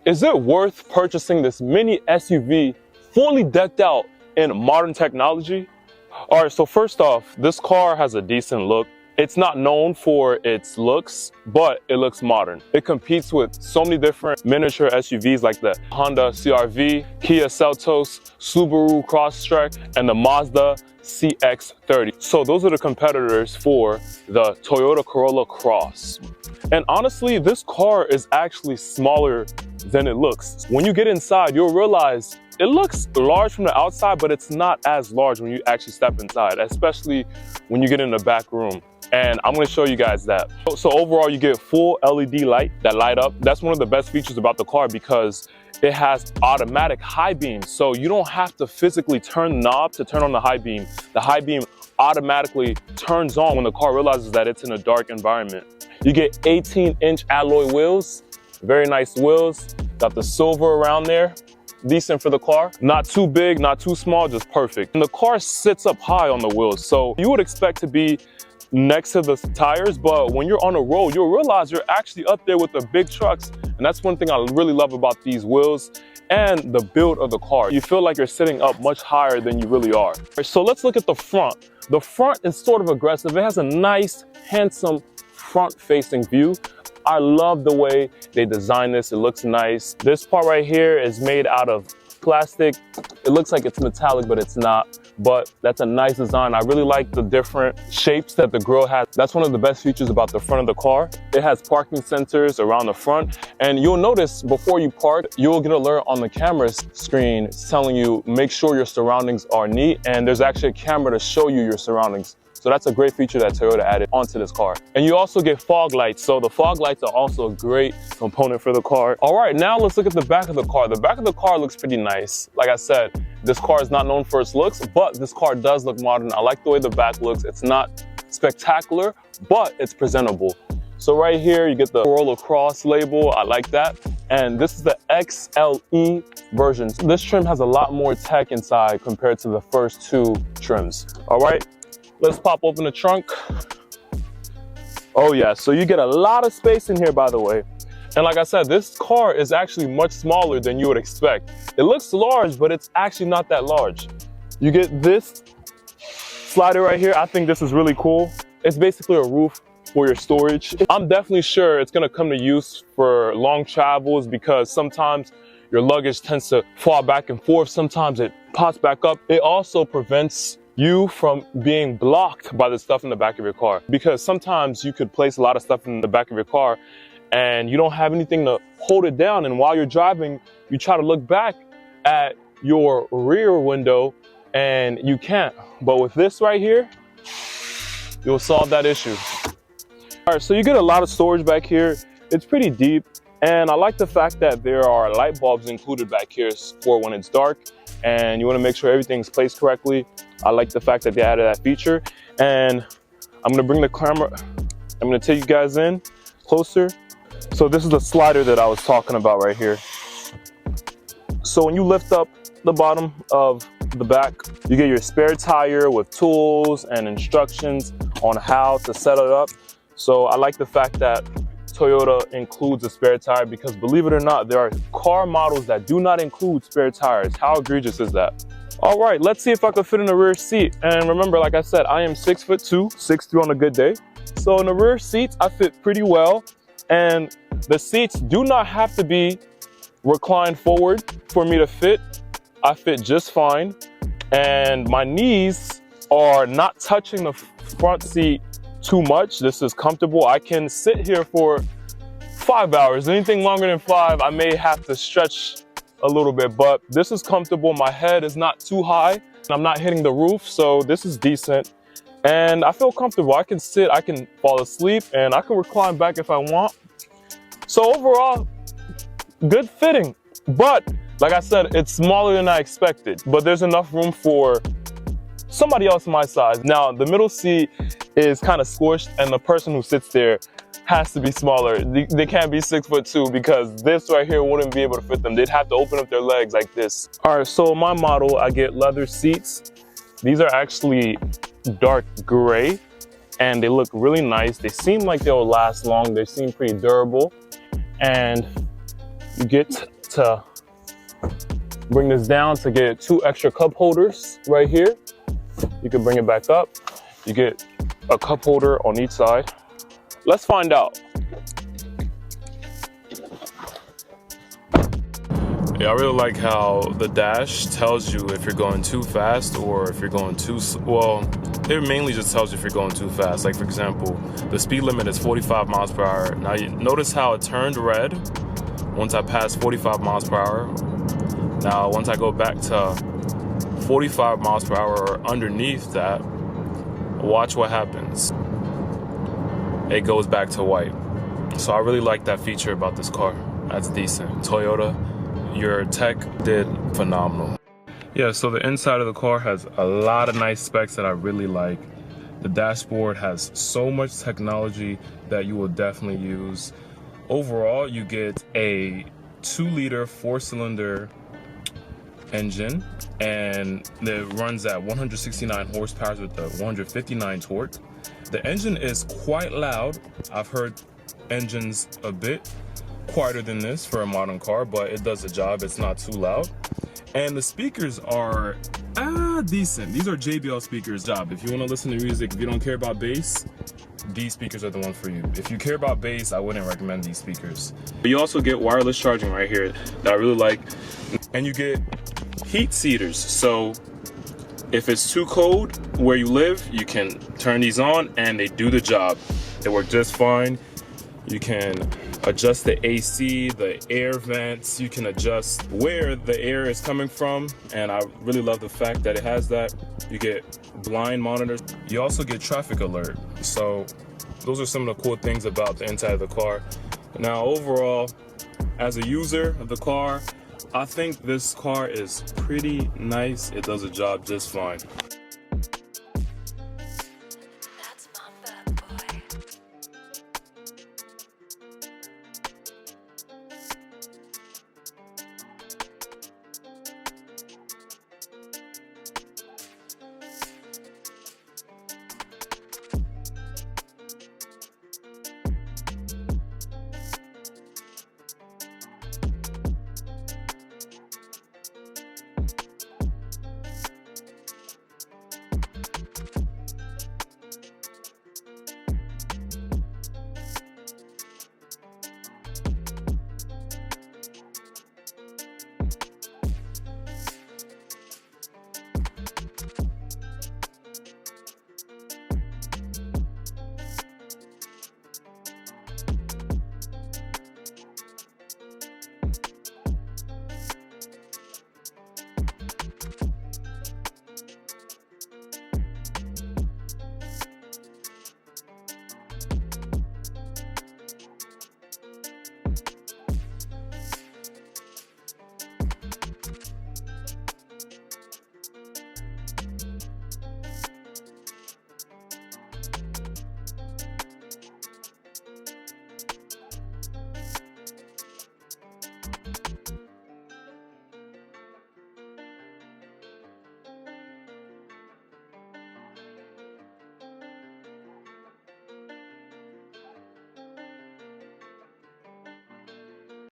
Is it worth purchasing this mini SUV fully decked out in modern technology? All right, so first off, this car has a decent look. It's not known for its looks, but it looks modern. It competes with so many different miniature SUVs like the Honda CR-V, Kia Seltos, Subaru Crosstrek, and the Mazda CX-30. So those are the competitors for the Toyota Corolla Cross. And honestly, this car is actually smaller than it looks. When you get inside, you'll realize it looks large from the outside, but it's not as large when you actually step inside, especially when you get in the back room. And I'm gonna show you guys that. So overall, you get full LED light that light up. That's one of the best features about the car because it has automatic high beam. So you don't have to physically turn the knob to turn on the high beam. The high beam automatically turns on when the car realizes that it's in a dark environment. You get 18-inch alloy wheels, very nice wheels. Got the silver around there. Decent for the car. Not too big, not too small, just perfect. And the car sits up high on the wheels. So you would expect to be next to the tires, but when you're on a road, you'll realize you're actually up there with the big trucks. And that's one thing I really love about these wheels and the build of the car. You feel like you're sitting up much higher than you really are. So let's look at the front. The front is sort of aggressive. It has a nice, handsome front-facing view. I love the way they designed this. It looks nice. This part right here is made out of plastic. It looks like it's metallic, but it's not. But that's a nice design. I really like the different shapes that the grille has. That's one of the best features about the front of the car. It has parking sensors around the front. And you'll notice before you park, you'll get an alert on the camera screen telling you, make sure your surroundings are neat. And there's actually a camera to show you your surroundings. So that's a great feature that Toyota added onto this car. And you also get fog lights. So the fog lights are also a great component for the car. All right, now let's look at the back of the car. The back of the car looks pretty nice. Like I said, this car is not known for its looks, but this car does look modern. I like the way the back looks. It's not spectacular, but it's presentable. So right here, you get the Corolla Cross label. I like that. And this is the XLE version. This trim has a lot more tech inside compared to the first two trims. All right. Let's pop open the trunk. Oh yeah, so you get a lot of space in here, by the way. And like I said, this car is actually much smaller than you would expect. It looks large, but it's actually not that large. You get this slider right here. I think this is really cool. It's basically a roof for your storage. I'm definitely sure it's gonna come to use for long travels because sometimes your luggage tends to fall back and forth. Sometimes it pops back up. It also prevents you from being blocked by the stuff in the back of your car. Because sometimes you could place a lot of stuff in the back of your car and you don't have anything to hold it down. And while you're driving, you try to look back at your rear window and you can't. But with this right here, you'll solve that issue. All right, so you get a lot of storage back here. It's pretty deep. And I like the fact that there are light bulbs included back here for when it's dark and you want to make sure everything's placed correctly. I like the fact that they added that feature. And I'm gonna bring the camera, I'm gonna take you guys in closer. So this is the slider that I was talking about right here. So when you lift up the bottom of the back, you get your spare tire with tools and instructions on how to set it up. So I like the fact that Toyota includes a spare tire because believe it or not, there are car models that do not include spare tires. How egregious is that? All right, let's see if I can fit in the rear seat. And remember, like I said, I am 6'2", 6'3" on a good day. So in the rear seats, I fit pretty well. And the seats do not have to be reclined forward for me to fit. I fit just fine. And my knees are not touching the front seat too much. This is comfortable. I can sit here for 5 hours. Anything longer than 5, I may have to stretch a little bit, but this is comfortable. My head is not too high. I'm not hitting the roof, so this is decent. And I feel comfortable. I can sit, I can fall asleep, and I can recline back if I want. So overall, good fitting. But like I said, it's smaller than I expected, but there's enough room for somebody else my size. Now, the middle seat is kind of squished, and the person who sits there has to be smaller. They can't be 6'2" because this right here wouldn't be able to fit them. They'd have to open up their legs like this. All right, so my model, I get leather seats. These are actually dark gray and they look really nice. They seem like they'll last long. They seem pretty durable. And you get to bring this down to get 2 extra cup holders right here. You can bring it back up. You get a cup holder on each side. Let's find out. Yeah, I really like how the dash tells you if you're going too fast or if you're going too well. It mainly just tells you if you're going too fast. Like for example, the speed limit is 45 miles per hour. Now you notice how it turned red once I passed 45 miles per hour. Now once I go back to 45 miles per hour or underneath that, watch what happens. It goes back to white. So I really like that feature about this car. That's decent. Toyota, your tech did phenomenal. Yeah, so the inside of the car has a lot of nice specs that I really like. The dashboard has so much technology that you will definitely use. Overall, you get a 2-liter 4-cylinder engine, and it runs at 169 horsepower with a 159 torque. The engine is quite loud. I've heard engines a bit quieter than this for a modern car, but it does the job. It's not too loud. And the speakers are decent. These are JBL speakers job. If you want to listen to music, if you don't care about bass, these speakers are the one for you. If you care about bass, I wouldn't recommend these speakers. But you also get wireless charging right here that I really like. And you get heat seaters. So if it's too cold where you live, you can turn these on and they do the job. They work just fine. You can adjust the AC, the air vents. You can adjust where the air is coming from. And I really love the fact that it has that. You get blind monitors. You also get traffic alert. So those are some of the cool things about the inside of the car. Now, overall, as a user of the car, I think this car is pretty nice. It does a job just fine.